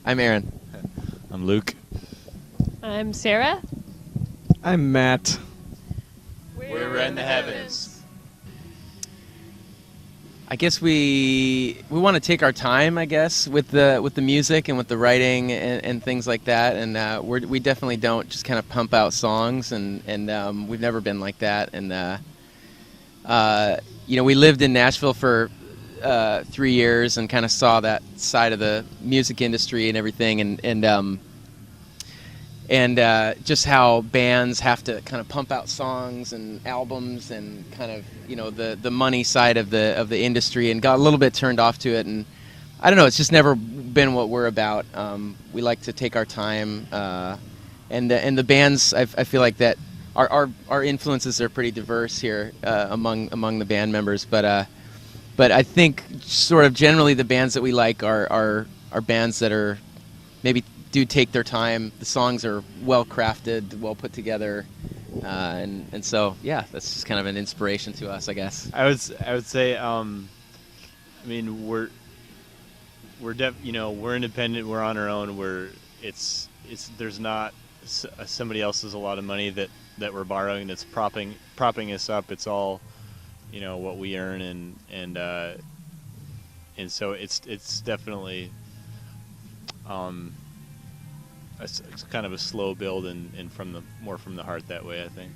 I'm Aaron. I'm Luke. I'm Sarah. I'm Matt. We're Rend the Heavens. I guess we want to take our time, I guess, with the music and with the writing and things like that. And we definitely don't just kind of pump out songs, and we've never been like that. And we lived in Nashville for 3 years and kind of saw that side of the music industry and everything, and just how bands have to kind of pump out songs and albums and kind of the money side of the industry, and got a little bit turned off to it. And I don't know, it's just never been what we're about. We like to take our time, and the bands, I feel like that our influences are pretty diverse here among the band members, but I think sort of generally the bands that we like are bands that are maybe do take their time. The songs are well crafted, well put together, and so yeah, that's just kind of an inspiration to us, I guess. I would say, I mean, we're independent. We're on our own. There's not somebody else's a lot of money that we're borrowing that's propping us up. It's all what we earn, and so it's definitely it's kind of a slow build and more from the heart that way, I think.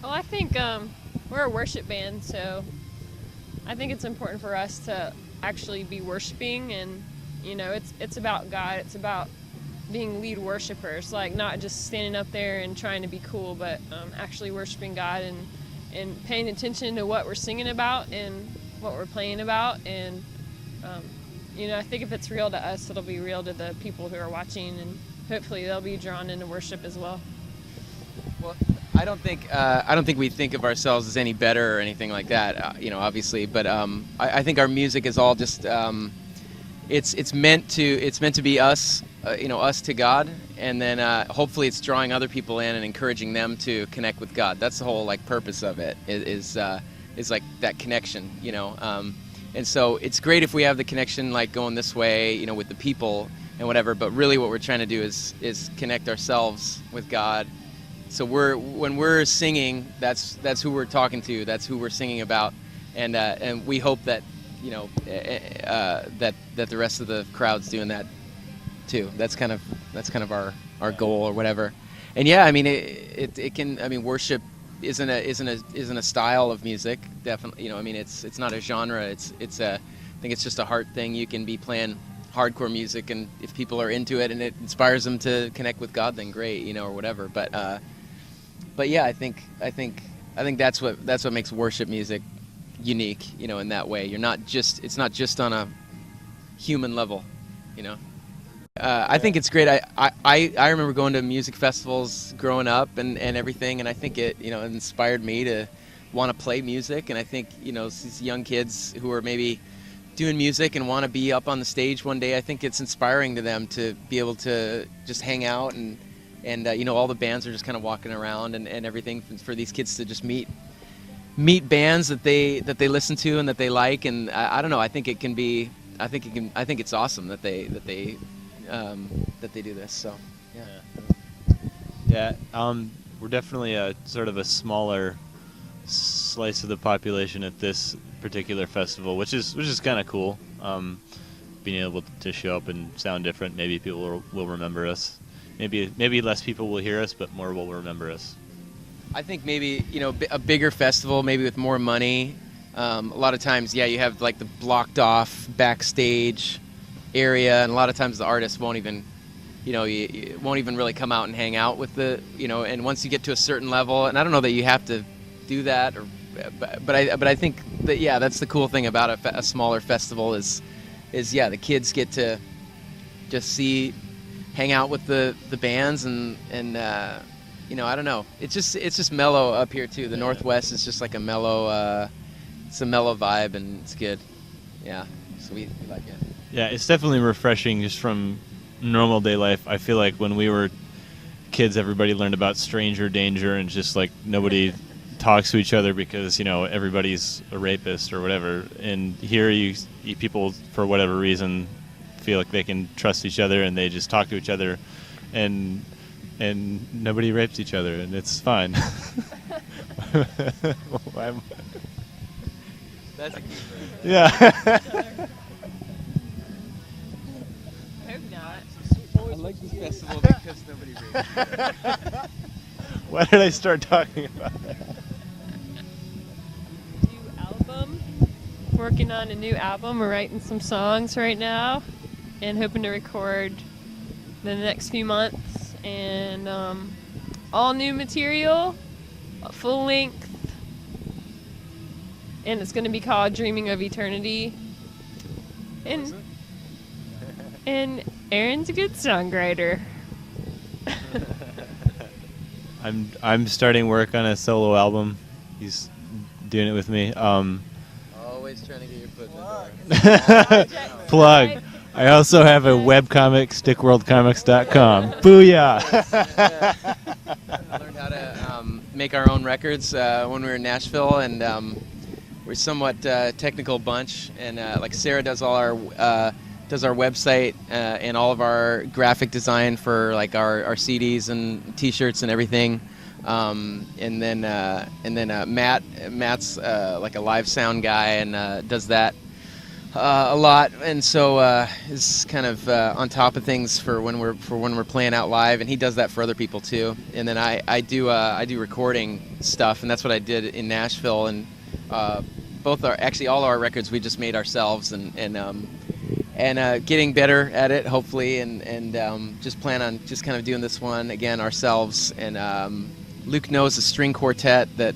Well, I think we're a worship band, so I think it's important for us to actually be worshiping, and it's about God. It's about being lead worshipers, like not just standing up there and trying to be cool, but actually worshiping God and paying attention to what we're singing about and what we're playing about. And I think if it's real to us, it'll be real to the people who are watching, and hopefully they'll be drawn into worship as well. Well, I don't think we think of ourselves as any better or anything like that, obviously. But I think our music is all just it's meant to be us, us to God, and then hopefully it's drawing other people in and encouraging them to connect with God. That's the whole purpose of it is like that connection, and so it's great if we have the connection going this way, with the people and whatever. But really, what we're trying to do is connect ourselves with God. So when we're singing, that's who we're talking to. That's who we're singing about, and we hope that that the rest of the crowd's doing that too. That's kind of our goal or whatever. And yeah, I mean it can. I mean, worship isn't a style of music. Definitely, I mean it's not a genre. I think it's just a heart thing. You can be playing hardcore music, and if people are into it and it inspires them to connect with God, then great, or whatever. But yeah, I think that's what makes worship music unique, in that way. It's not just on a human level, I think it's great. I remember going to music festivals growing up and everything, and I think it inspired me to want to play music. And I think these young kids who are maybe doing music and want to be up on the stage one day, I think it's inspiring to them to be able to just hang out and all the bands are just kind of walking around and everything, for these kids to just meet bands that they listen to and that they like. And I don't know, I think it's awesome that they do this. So yeah, we're definitely a sort of a smaller slice of the population at this particular festival, which is kind of cool. Being able to show up and sound different, maybe people will remember us. Maybe less people will hear us, but more will remember us. I think maybe a bigger festival, maybe with more money. A lot of times, yeah, you have the blocked off backstage area, and a lot of times the artists won't even really come out and hang out with the And once you get to a certain level, and I don't know that you have to do that, but I think that that's the cool thing about a smaller festival is the kids get to just hang out with the bands and I don't know, it's just mellow up here too. The Northwest is just like a mellow it's a mellow vibe, and it's good. Yeah, so we like it. Yeah, it's definitely refreshing just from normal day life. I feel like when we were kids, everybody learned about stranger danger, and just nobody talks to each other because everybody's a rapist or whatever. And here you people, for whatever reason, feel like they can trust each other and they just talk to each other, and nobody rapes each other, and it's fine. That's a key phrase. Yeah. I hope not. I like this festival because nobody rapes each other. Why did I start talking about that? New album. Working on a new album. We're writing some songs right now, and hoping to record in the next few months. And all new material, full length, and it's going to be called "Dreaming of Eternity." And Aaron's a good songwriter. I'm starting work on a solo album. He's doing it with me. Always trying to get your foot in the door. Plug. I also have a webcomics, stickworldcomics.com. Booyah! I learned how to make our own records when we were in Nashville, and we're a somewhat technical bunch. And like Sarah does all our website and all of our graphic design for like our CDs and T-shirts and everything. And then Matt's like a live sound guy and does that a lot, and so is kind of on top of things for when we're playing out live, and he does that for other people too. And then I do recording stuff, and that's what I did in Nashville. And all our records we just made ourselves, and getting better at it hopefully, and just plan on just kind of doing this one again ourselves. And Luke knows a string quartet that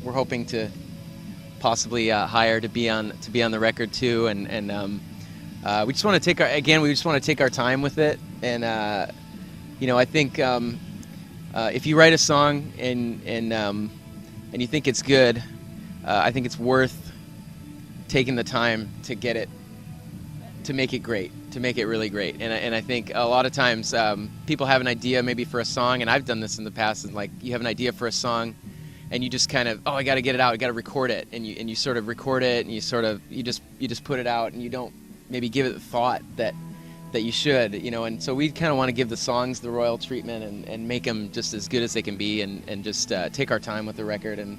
we're hoping to possibly hire to be on the record too, and we just want to take our time with it. And I think if you write a song and you think it's good, I think it's worth taking the time to get it, to make it great, to make it really great. And I think a lot of times people have an idea maybe for a song, and I've done this in the past, and like you have an idea for a song and you just kind of, I got to get it out, I got to record it, and you sort of record it, and you just put it out, and you don't maybe give it the thought that you should, and so we kind of want to give the songs the royal treatment and make them just as good as they can be, and just take our time with the record and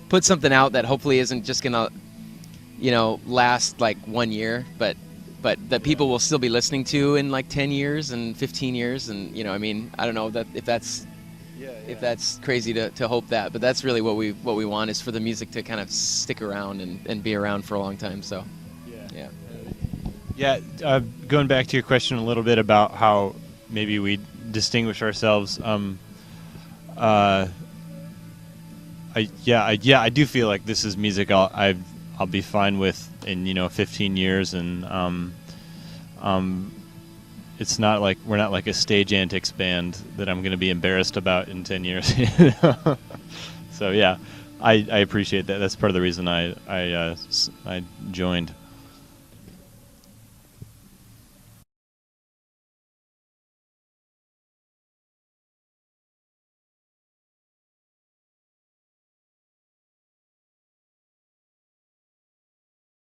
put something out that hopefully isn't just gonna last like 1 year, but that people will still be listening to in like 10 years and 15 years, and I don't know if that's crazy to hope that, but that's really what we want, is for the music to kind of stick around and be around for a long time. So going back to your question a little bit about how maybe we distinguish ourselves, I do feel like this is music I'll be fine with in 15 years, and it's not like we're not like a stage antics band that I'm going to be embarrassed about in 10 years. So yeah, I appreciate that. That's part of the reason I joined.